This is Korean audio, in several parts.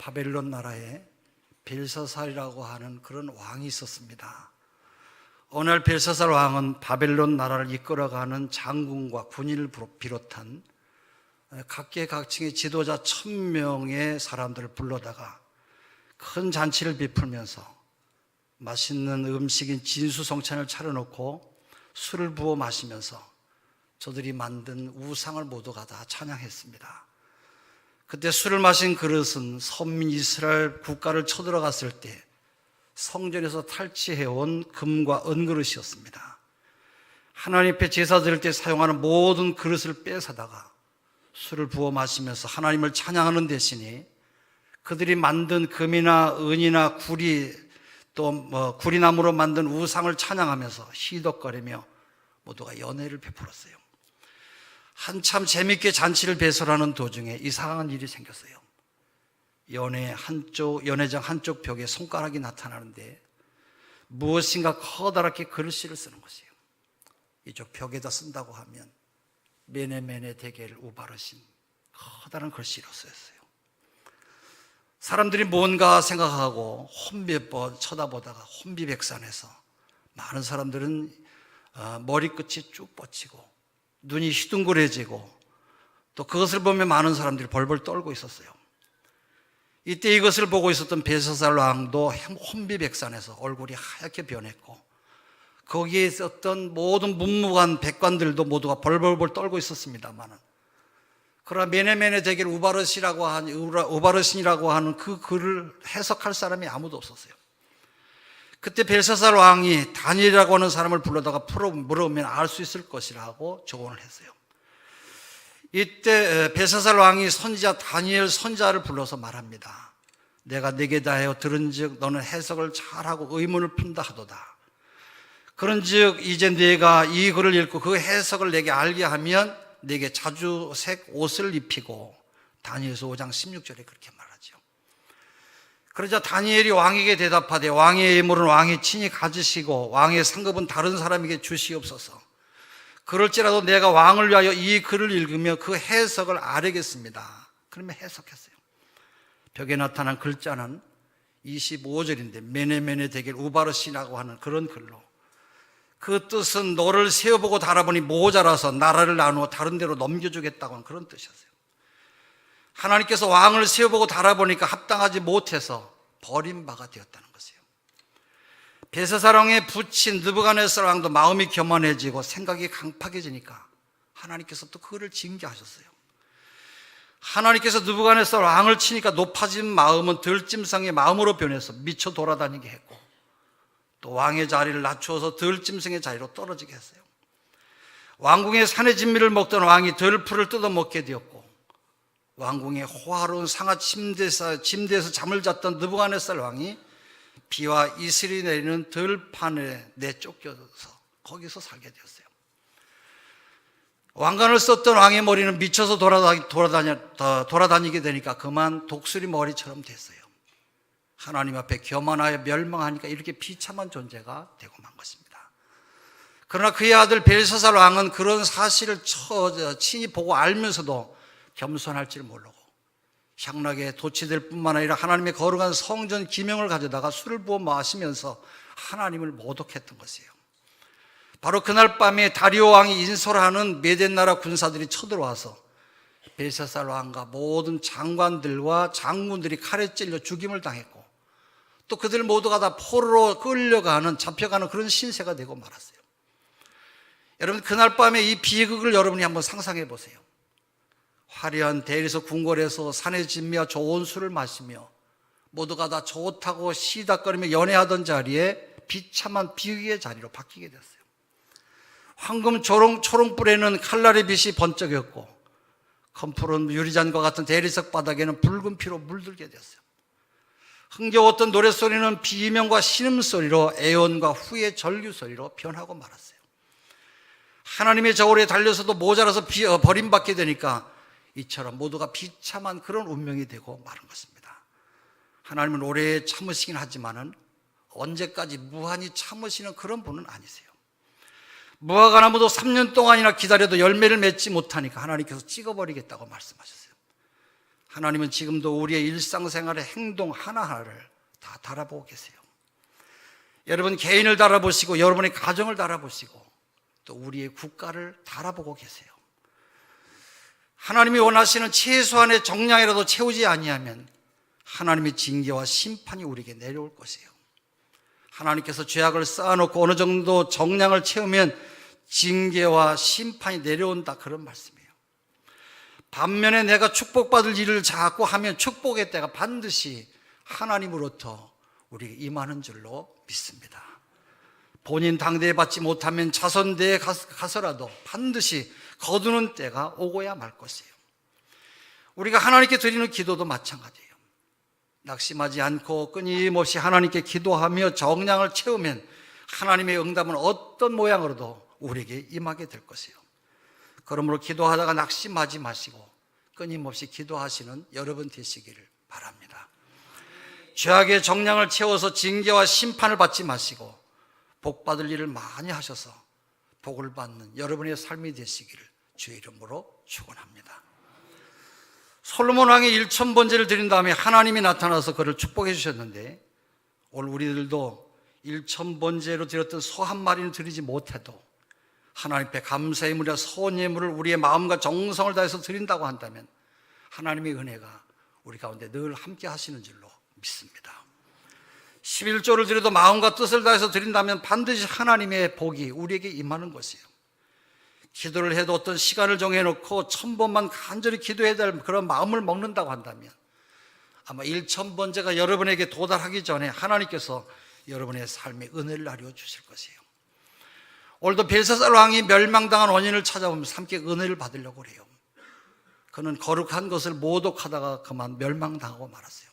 바벨론 나라에 벨사살이라고 하는 그런 왕이 있었습니다. 어느 날 벨사살 왕은 바벨론 나라를 이끌어가는 장군과 군인을 비롯한 각계각층의 지도자 1000명의 사람들을 불러다가 큰 잔치를 베풀면서 맛있는 음식인 진수성찬을 차려놓고 술을 부어 마시면서 저들이 만든 우상을 모두가 다 찬양했습니다. 그때 술을 마신 그릇은 선민 이스라엘 국가를 쳐들어갔을 때 성전에서 탈취해온 금과 은그릇이었습니다. 하나님 앞에 제사 드릴 때 사용하는 모든 그릇을 빼사다가 술을 부어 마시면서 하나님을 찬양하는 대신에 그들이 만든 금이나 은이나 구리 또 구리나무로 만든 우상을 찬양하면서 시덕거리며 모두가 연회를 베풀었어요. 한참 재밌게 잔치를 배설하는 도중에 이상한 일이 생겼어요. 연회장 한쪽 벽에 손가락이 나타나는데 무엇인가 커다랗게 글씨를 쓰는 것이에요. 이쪽 벽에다 쓴다고 하면 메네메네 데겔 우바르신 커다란 글씨로 쓰였어요. 사람들이 뭔가 생각하고 혼비에 쳐다보다가 혼비백산해서 많은 사람들은 머리끝이 쭉 뻗치고 눈이 휘둥그레지고 또 그것을 보며 많은 사람들이 벌벌 떨고 있었어요. 이때 이것을 보고 있었던 벨사살 왕도 혼비백산해서 얼굴이 하얗게 변했고 거기에 있었던 모든 문무관 백관들도 모두가 벌벌벌 떨고 있었습니다만은 그러나 메네메네 데겔 우바르신이라고 하는 그 글을 해석할 사람이 아무도 없었어요. 그때 벨사살 왕이 다니엘이라고 하는 사람을 불러다가 물어보면 알 수 있을 것이라고 조언을 했어요. 이때 벨사살 왕이 선지자 다니엘 선지자를 불러서 말합니다. 내가 네게 다하여 들은즉 너는 해석을 잘하고 의문을 푼다 하도다. 그런즉 이제 네가 이 글을 읽고 그 해석을 내게 알게 하면 네게 자주색 옷을 입히고 다니엘서 5장 16절에 그렇게 말하죠. 그러자 다니엘이 왕에게 대답하되 왕의 예물은 왕이 친히 가지시고 왕의 상급은 다른 사람에게 주시옵소서. 그럴지라도 내가 왕을 위하여 이 글을 읽으며 그 해석을 알겠습니다. 그러면 해석했어요. 벽에 나타난 글자는 25절인데 메네메네 데겔 우바르신이라고 하는 그런 글로 그 뜻은 너를 세어보고 달아보니 모자라서 나라를 나누어 다른 데로 넘겨주겠다고 하는 그런 뜻이었어요. 하나님께서 왕을 세어보고 달아보니까 합당하지 못해서 버림바가 되었다는 것이에요. 벨사살 왕에 붙인 느부갓네살 왕도 마음이 교만해지고 생각이 강팍해지니까 하나님께서 또 그를 징계하셨어요. 하나님께서 느부갓네살 왕을 치니까 높아진 마음은 들짐승의 마음으로 변해서 미쳐 돌아다니게 했고 또 왕의 자리를 낮추어서 들짐승의 자리로 떨어지게 했어요. 왕궁의 산의 진미를 먹던 왕이 들풀을 뜯어먹게 되었고 왕궁의 호화로운 상하 침대에서 잠을 잤던 느부갓네살 왕이 비와 이슬이 내리는 들판에 내쫓겨서 거기서 살게 되었어요. 왕관을 썼던 왕의 머리는 미쳐서 돌아다니게 되니까 그만 독수리 머리처럼 됐어요. 하나님 앞에 교만하여 멸망하니까 이렇게 비참한 존재가 되고 만 것입니다. 그러나 그의 아들 벨사살 왕은 그런 사실을 친히 보고 알면서도 겸손할 줄 모르고 향락에 도취될 뿐만 아니라 하나님의 거룩한 성전 기명을 가져다가 술을 부어 마시면서 하나님을 모독했던 것이에요. 바로 그날 밤에 다리오 왕이 인솔하는 메덴 나라 군사들이 쳐들어와서 벨사살 왕과 모든 장관들과 장군들이 칼에 찔려 죽임을 당했고 또 그들 모두가 다 포로로 잡혀가는 그런 신세가 되고 말았어요. 여러분 그날 밤에 이 비극을 여러분이 한번 상상해 보세요. 화려한 대리석 궁궐에서 산의 진미와 좋은 술을 마시며 모두가 다 좋다고 시닥거리며 연애하던 자리에 비참한 비극의 자리로 바뀌게 됐어요. 황금 초롱불에는 칼날의 빛이 번쩍였고 검푸른 유리잔과 같은 대리석 바닥에는 붉은 피로 물들게 됐어요. 흥겨웠던 노랫소리는 비명과 신음소리로 애원과 후의 절규소리로 변하고 말았어요. 하나님의 저울에 달려서도 모자라서 버림받게 되니까 이처럼 모두가 비참한 그런 운명이 되고 마른 것입니다. 하나님은 오래 참으시긴 하지만은 언제까지 무한히 참으시는 그런 분은 아니세요. 무화과나무도 3년 동안이나 기다려도 열매를 맺지 못하니까 하나님께서 찍어버리겠다고 말씀하셨어요. 하나님은 지금도 우리의 일상생활의 행동 하나하나를 다 달아보고 계세요. 여러분 개인을 달아보시고 여러분의 가정을 달아보시고 또 우리의 국가를 달아보고 계세요. 하나님이 원하시는 최소한의 정량이라도 채우지 아니하면 하나님의 징계와 심판이 우리에게 내려올 것이에요. 하나님께서 죄악을 쌓아놓고 어느 정도 정량을 채우면 징계와 심판이 내려온다, 그런 말씀이에요. 반면에 내가 축복받을 일을 자꾸 하면 축복의 때가 반드시 하나님으로부터 우리에게 임하는 줄로 믿습니다. 본인 당대에 받지 못하면 자손대에 가서라도 반드시 거두는 때가 오고야 말 것이에요. 우리가 하나님께 드리는 기도도 마찬가지예요. 낙심하지 않고 끊임없이 하나님께 기도하며 정량을 채우면 하나님의 응답은 어떤 모양으로도 우리에게 임하게 될 것이에요. 그러므로 기도하다가 낙심하지 마시고 끊임없이 기도하시는 여러분 되시기를 바랍니다. 죄악의 정량을 채워서 징계와 심판을 받지 마시고 복 받을 일을 많이 하셔서 복을 받는 여러분의 삶이 되시기를 주의 이름으로 축원합니다. 솔로몬 왕이 1000번제를 드린 다음에 하나님이 나타나서 그를 축복해 주셨는데, 오늘 우리들도 1000번제로 드렸던 소 한 마리는 드리지 못해도 하나님 앞에 감사의 예물이나 소원 예물을 우리의 마음과 정성을 다해서 드린다고 한다면 하나님의 은혜가 우리 가운데 늘 함께 하시는 줄로 믿습니다. 11조를 드려도 마음과 뜻을 다해서 드린다면 반드시 하나님의 복이 우리에게 임하는 것이에요. 기도를 해도 어떤 시간을 정해놓고 1000번만 간절히 기도해야 될 그런 마음을 먹는다고 한다면 아마 1000번제가 여러분에게 도달하기 전에 하나님께서 여러분의 삶에 은혜를 나려 주실 것이에요. 오늘도 벨사살 왕이 멸망당한 원인을 찾아보면서 함께 은혜를 받으려고 그래요. 그는 거룩한 것을 모독하다가 그만 멸망당하고 말았어요.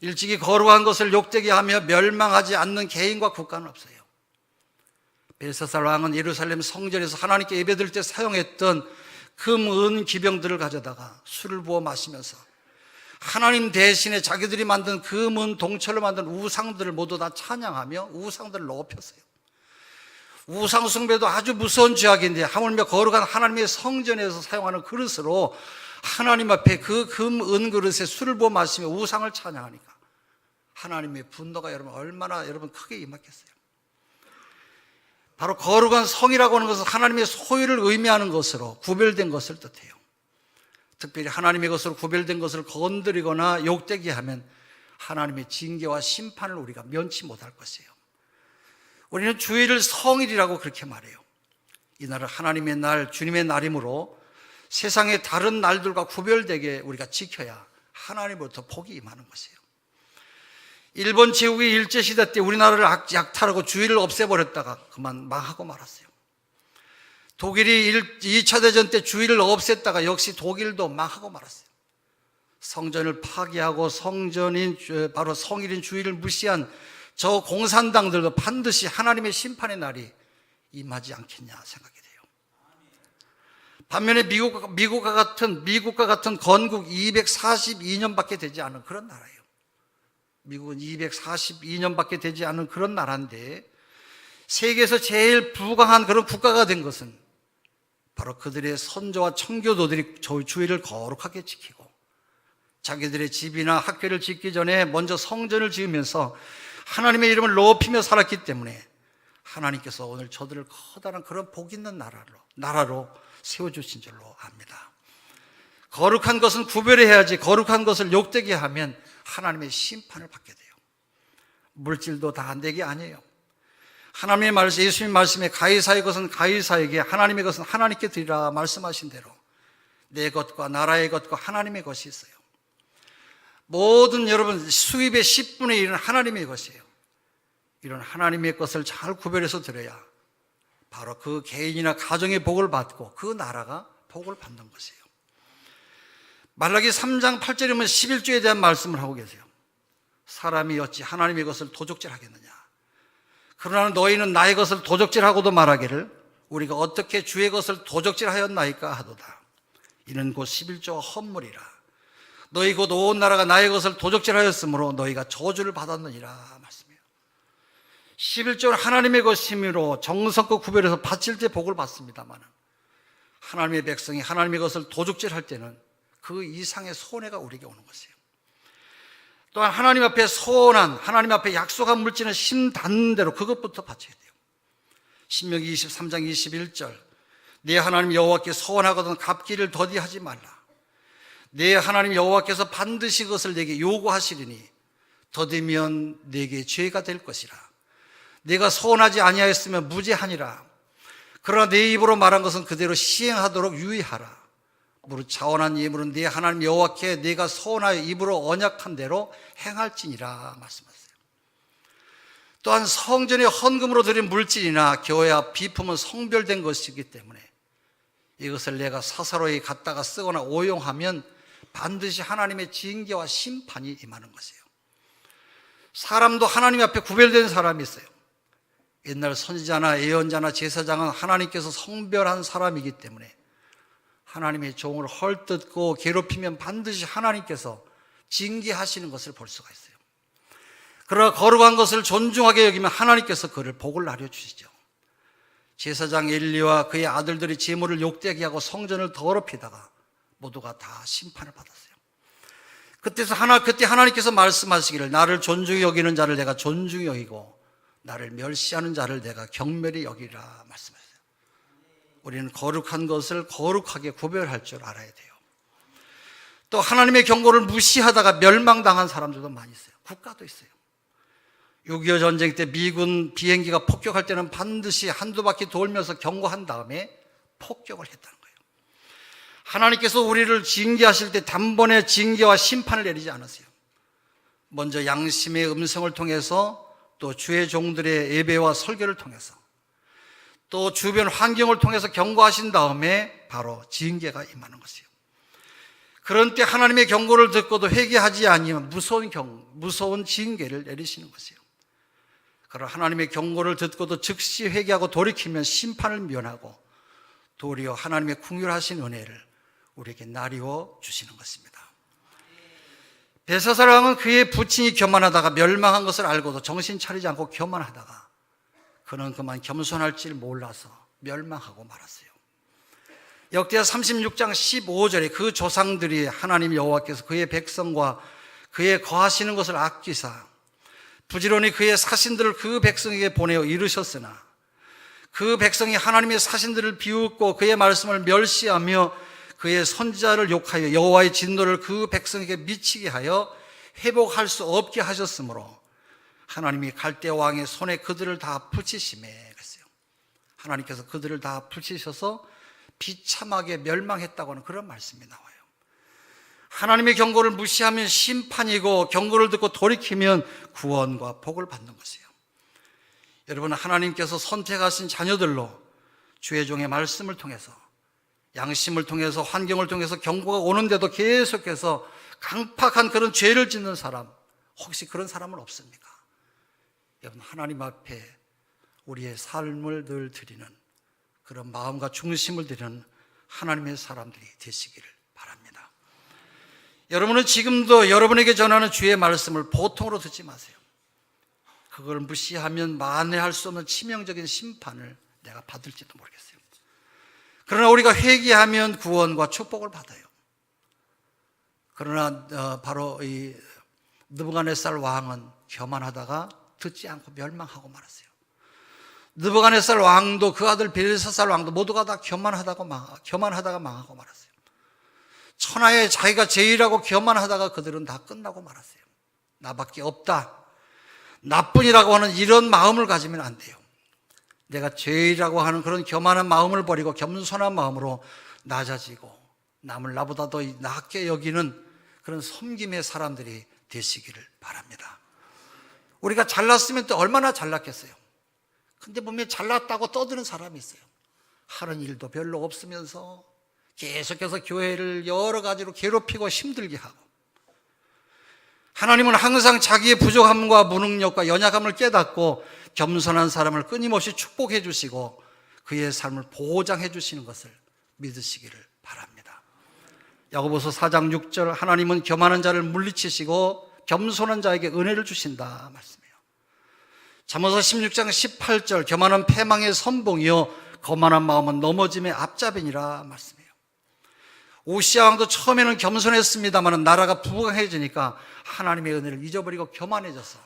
일찍이 거룩한 것을 욕되게 하며 멸망하지 않는 개인과 국가는 없어요. 벨사살 왕은 예루살렘 성전에서 하나님께 예배드릴 때 사용했던 금, 은 기병들을 가져다가 술을 부어 마시면서 하나님 대신에 자기들이 만든 금, 은, 동철로 만든 우상들을 모두 다 찬양하며 우상들을 높였어요. 우상 숭배도 아주 무서운 죄악인데 하물며 거룩한 하나님의 성전에서 사용하는 그릇으로 하나님 앞에 그 금, 은 그릇에 술을 부어 마시며 우상을 찬양하니까 하나님의 분노가 얼마나 크게 임했겠어요. 바로 거룩한 성이라고 하는 것은 하나님의 소유를 의미하는 것으로 구별된 것을 뜻해요. 특별히 하나님의 것으로 구별된 것을 건드리거나 욕되게 하면 하나님의 징계와 심판을 우리가 면치 못할 것이에요. 우리는 주일을 성일이라고 그렇게 말해요. 이날은 하나님의 날, 주님의 날이므로 세상의 다른 날들과 구별되게 우리가 지켜야 하나님으로부터 복이 임하는 것이에요. 일본 제국의 일제시대 때 우리나라를 약탈하고 주일을 없애버렸다가 그만 망하고 말았어요. 독일이 2차 대전 때 주일을 없앴다가 역시 독일도 망하고 말았어요. 성전을 파괴하고 바로 성일인 주일을 무시한 저 공산당들도 반드시 하나님의 심판의 날이 임하지 않겠냐 생각이 돼요. 반면에 미국과 같은 건국 242년밖에 되지 않은 그런 나라예요. 미국은 242년밖에 되지 않은 그런 나라인데 세계에서 제일 부강한 그런 국가가 된 것은 바로 그들의 선조와 청교도들이 주일을 거룩하게 지키고 자기들의 집이나 학교를 짓기 전에 먼저 성전을 지으면서 하나님의 이름을 높이며 살았기 때문에 하나님께서 오늘 저들을 커다란 그런 복 있는 나라로 세워주신 줄로 압니다. 거룩한 것은 구별해야지 거룩한 것을 욕되게 하면 하나님의 심판을 받게 돼요. 물질도 다 안 되게 아니에요. 하나님의 말씀, 예수님 말씀에 가이사의 것은 가이사에게, 하나님의 것은 하나님께 드리라 말씀하신 대로 내 것과 나라의 것과 하나님의 것이 있어요. 모든 여러분 수입의 10분의 1은 하나님의 것이에요. 이런 하나님의 것을 잘 구별해서 드려야 바로 그 개인이나 가정의 복을 받고 그 나라가 복을 받는 것이에요. 말라기 3장 8절에 보면 11조에 대한 말씀을 하고 계세요. 사람이 어찌 하나님의 것을 도적질하겠느냐. 그러나 너희는 나의 것을 도적질하고도 말하기를 우리가 어떻게 주의 것을 도적질하였나이까 하도다. 이는 곧 11조와 헌물이라. 너희 곧 온 나라가 나의 것을 도적질하였으므로 너희가 저주를 받았느니라 말씀이에요. 11조는 하나님의 것이므로 정성껏 구별해서 바칠 때 복을 받습니다만 하나님의 백성이 하나님의 것을 도적질할 때는 그 이상의 손해가 우리에게 오는 것이에요. 또한 하나님 앞에 소원한, 하나님 앞에 약속한 물질은 힘 닿는 대로 그것부터 바쳐야 돼요. 신명기 23장 21절, 내 하나님 여호와께 소원하거든 갚기를 더디하지 말라. 내 하나님 여호와께서 반드시 그것을 내게 요구하시리니 더디면 내게 죄가 될 것이라. 내가 소원하지 아니하였으면 무죄하니라. 그러나 내 입으로 말한 것은 그대로 시행하도록 유의하라. 무릇 자원한 예물은 네 하나님 여호와께 내가 소원하여 입으로 언약한 대로 행할지니라 말씀하세요. 또한 성전에 헌금으로 드린 물질이나 교회와 비품은 성별된 것이기 때문에 이것을 내가 사사로이 갖다가 쓰거나 오용하면 반드시 하나님의 징계와 심판이 임하는 것이에요. 사람도 하나님 앞에 구별된 사람이 있어요. 옛날 선지자나 예언자나 제사장은 하나님께서 성별한 사람이기 때문에 하나님의 종을 헐뜯고 괴롭히면 반드시 하나님께서 징계하시는 것을 볼 수가 있어요. 그러나 거룩한 것을 존중하게 여기면 하나님께서 그를 복을 나려주시죠. 제사장 엘리와 그의 아들들이 제물을 욕되게 하고 성전을 더럽히다가 모두가 다 심판을 받았어요. 그때 하나님께서 말씀하시기를 나를 존중히 여기는 자를 내가 존중히 여기고 나를 멸시하는 자를 내가 경멸히 여기라 말씀하셨어요. 우리는 거룩한 것을 거룩하게 구별할 줄 알아야 돼요. 또 하나님의 경고를 무시하다가 멸망당한 사람들도 많이 있어요. 국가도 있어요. 6.25 전쟁 때 미군 비행기가 폭격할 때는 반드시 한두 바퀴 돌면서 경고한 다음에 폭격을 했다는 거예요. 하나님께서 우리를 징계하실 때 단번에 징계와 심판을 내리지 않으세요. 먼저 양심의 음성을 통해서 또 주의 종들의 예배와 설교를 통해서 또 주변 환경을 통해서 경고하신 다음에 바로 징계가 임하는 것이에요. 그런 때 하나님의 경고를 듣고도 회개하지 아니면 무서운 징계를 내리시는 것이에요. 그러나 하나님의 경고를 듣고도 즉시 회개하고 돌이키면 심판을 면하고 도리어 하나님의 긍휼하신 은혜를 우리에게 나리워 주시는 것입니다. 벨사살 왕은 그의 부친이 교만하다가 멸망한 것을 알고도 정신 차리지 않고 교만하다가 그는 그만 겸손할 줄 몰라서 멸망하고 말았어요. 역대하 36장 15절에 그 조상들이 하나님 여호와께서 그의 백성과 그의 거하시는 것을 아끼사 부지런히 그의 사신들을 그 백성에게 보내어 이르셨으나 그 백성이 하나님의 사신들을 비웃고 그의 말씀을 멸시하며 그의 선지자를 욕하여 여호와의 진노를 그 백성에게 미치게 하여 회복할 수 없게 하셨으므로 하나님이 갈대 왕의 손에 그들을 다 붙이시매 그랬어요. 하나님께서 그들을 다 붙이셔서 비참하게 멸망했다고 하는 그런 말씀이 나와요. 하나님의 경고를 무시하면 심판이고 경고를 듣고 돌이키면 구원과 복을 받는 것이에요. 여러분, 하나님께서 선택하신 자녀들로 주의 종의 말씀을 통해서 양심을 통해서 환경을 통해서 경고가 오는데도 계속해서 강팍한 그런 죄를 짓는 사람, 혹시 그런 사람은 없습니까? 여러분, 하나님 앞에 우리의 삶을 늘 드리는 그런 마음과 중심을 드리는 하나님의 사람들이 되시기를 바랍니다. 여러분은 지금도 여러분에게 전하는 주의 말씀을 보통으로 듣지 마세요. 그걸 무시하면 만회할 수 없는 치명적인 심판을 내가 받을지도 모르겠어요. 그러나 우리가 회개하면 구원과 축복을 받아요. 그러나 바로 이 느부갓네살 왕은 교만하다가 듣지 않고 멸망하고 말았어요. 느부갓네살 왕도 그 아들 벨사살 왕도 모두가 다 교만하다가 망하고 말았어요. 천하에 자기가 제일하고 교만하다가 그들은 다 끝나고 말았어요. 나밖에 없다, 나뿐이라고 하는 이런 마음을 가지면 안 돼요. 내가 죄이라고 하는 그런 교만한 마음을 버리고 겸손한 마음으로 낮아지고 남을 나보다 더 낮게 여기는 그런 섬김의 사람들이 되시기를 바랍니다. 우리가 잘났으면 또 얼마나 잘났겠어요. 근데 보면 잘났다고 떠드는 사람이 있어요. 하는 일도 별로 없으면서 계속해서 교회를 여러 가지로 괴롭히고 힘들게 하고, 하나님은 항상 자기의 부족함과 무능력과 연약함을 깨닫고 겸손한 사람을 끊임없이 축복해 주시고 그의 삶을 보장해 주시는 것을 믿으시기를 바랍니다. 야고보서 4장 6절, 하나님은 교만한 자를 물리치시고 겸손한 자에게 은혜를 주신다 말씀이에요. 잠언서 16장 18절, 교만은 패망의 선봉이요 거만한 마음은 넘어짐의 앞잡이니라 말씀이에요. 우시야 왕도 처음에는 겸손했습니다만 나라가 부강해지니까 하나님의 은혜를 잊어버리고 교만해져서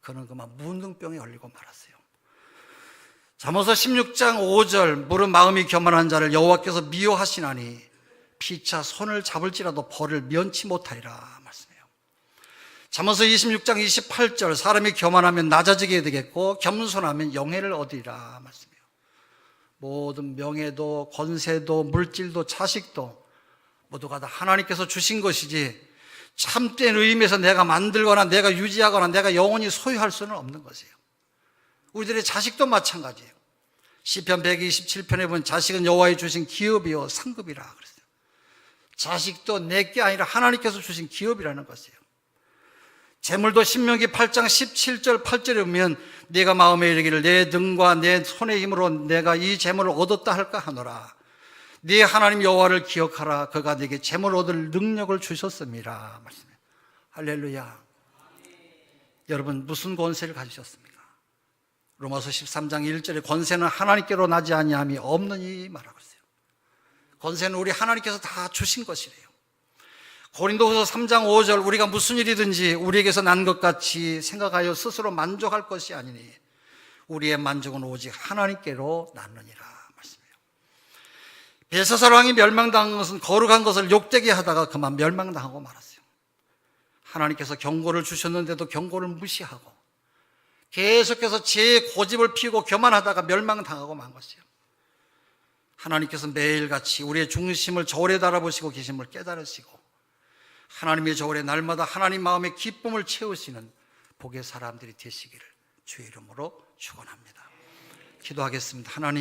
그는 그만 문둥병에 걸리고 말았어요. 잠언서 16장 5절 무릇 마음이 교만한 자를 여호와께서 미워하시나니 피차 손을 잡을지라도 벌을 면치 못하리라 말씀해요. 잠언서 26장 28절 사람이 교만하면 낮아지게 되겠고 겸손하면 영예를 얻으리라 말씀해요. 모든 명예도 권세도 물질도 자식도 모두가 다 하나님께서 주신 것이지 참된 의미에서 내가 만들거나 내가 유지하거나 내가 영원히 소유할 수는 없는 것이에요. 우리들의 자식도 마찬가지예요. 시편 127편에 보면 자식은 여호와의 주신 기업이요 상급이라 그랬어요. 자식도 내게 아니라 하나님께서 주신 기업이라는 것이에요. 재물도 신명기 8장 17절 8절에 보면 내가 마음에 이르기를 내 등과 내 손의 힘으로 내가 이 재물을 얻었다 할까 하노라. 네 하나님 여호와를 기억하라. 그가 네게 재물 얻을 능력을 주셨습니다 말씀해요. 할렐루야. 여러분 무슨 권세를 가지셨습니까? 로마서 13장 1절에 권세는 하나님께로 나지 아니함이 없느니 말하고 있어요. 권세는 우리 하나님께서 다 주신 것이래요. 고린도후서 3장 5절 우리가 무슨 일이든지 우리에게서 난 것 같이 생각하여 스스로 만족할 것이 아니니 우리의 만족은 오직 하나님께로 났느니라 말씀해요. 벨사살 왕이 멸망당한 것은 거룩한 것을 욕되게 하다가 그만 멸망당하고 말았어요. 하나님께서 경고를 주셨는데도 경고를 무시하고 계속해서 제 고집을 피우고 교만하다가 멸망당하고 만 것이에요. 하나님께서 매일같이 우리의 중심을 저울에 달아보시고 계심을 깨달으시고 하나님의 저울에 날마다 하나님 마음의 기쁨을 채우시는 복의 사람들이 되시기를 주의 이름으로 축원합니다. 기도하겠습니다. 하나님